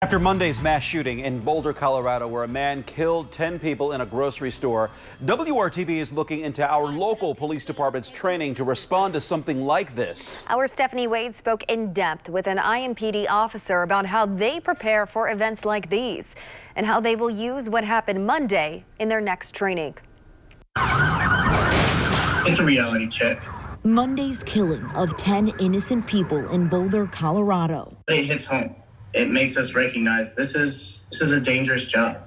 After Monday's mass shooting in Boulder, Colorado, where a man killed 10 people in a grocery store, WRTV is looking into our local police department's training to respond to something like this. Our Stephanie Wade spoke in depth with an IMPD officer about how they prepare for events like these and how they will use what happened Monday in their next training. It's a reality check. Monday's killing of 10 innocent people in Boulder, Colorado. It hits home. It makes us recognize this is a dangerous job.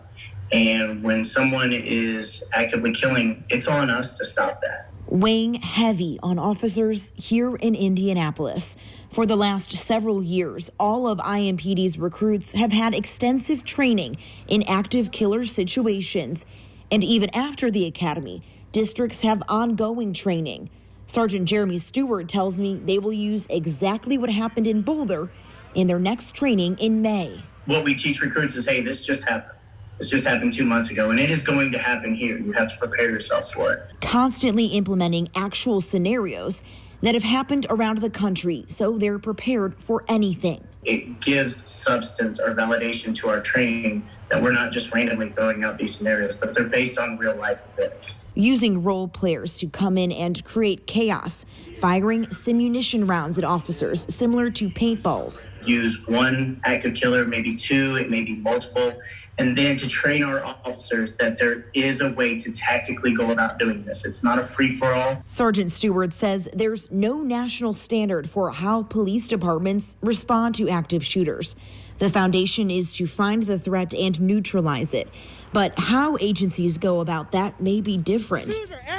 And when someone is actively killing, it's on us to stop that. Weighing heavy on officers here in Indianapolis. For the last several years, all of IMPD's recruits have had extensive training in active killer situations. And even after the academy, districts have ongoing training. Sergeant Jeremy Stewart tells me they will use exactly what happened in Boulder in their next training in May. What we teach recruits is, hey, this just happened. This just happened 2 months ago, and it is going to happen here. You have to prepare yourself for it. Constantly implementing actual scenarios that have happened around the country, so they're prepared for anything. It gives substance or validation to our training that we're not just randomly throwing out these scenarios, but they're based on real life events. Using role players to come in and create chaos, firing simunition rounds at officers similar to paintballs. Use one active killer, maybe two, it may be multiple, and then to train our officers that there is a way to tactically go about doing this. It's not a free-for-all. Sergeant Stewart says there's no national standard for how police departments respond to active shooters. The foundation is to find the threat and neutralize it. But how agencies go about that may be different.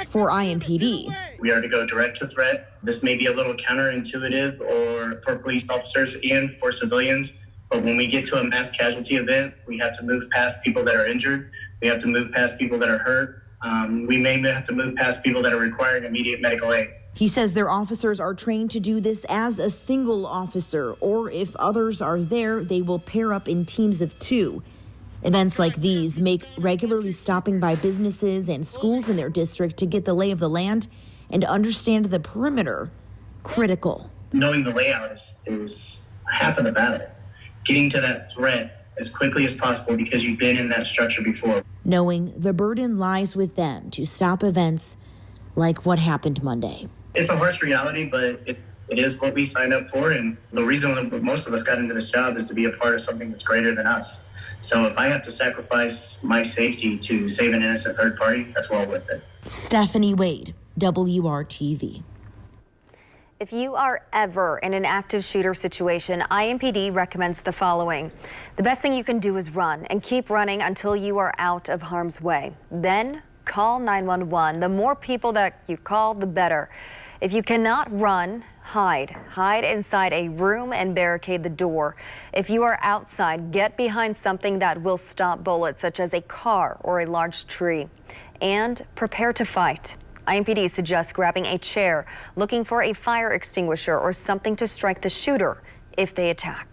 For IMPD, we are to go direct to threat. This may be a little counterintuitive or for police officers and for civilians. But when we get to a mass casualty event, we have to move past people that are injured. We have to move past people that are hurt. We may have to move past people that are requiring immediate medical aid. He says their officers are trained to do this as a single officer, or if others are there, they will pair up in teams of 2. Events like these make regularly stopping by businesses and schools in their district to get the lay of the land and understand the perimeter critical. Knowing the layout is half of the battle. Getting to that threat as quickly as possible because you've been in that structure before. Knowing the burden lies with them to stop events like what happened Monday. It's a harsh reality, but it is what we signed up for. And the reason that most of us got into this job is to be a part of something that's greater than us. So if I have to sacrifice my safety to save an innocent third party, that's well worth it. Stephanie Wade, WRTV. If you are ever in an active shooter situation, IMPD recommends the following. The best thing you can do is run and keep running until you are out of harm's way. Then call 911. The more people that you call, the better. If you cannot run, hide. Hide inside a room and barricade the door. If you are outside, get behind something that will stop bullets, such as a car or a large tree. And prepare to fight. IMPD suggests grabbing a chair, looking for a fire extinguisher or something to strike the shooter if they attack.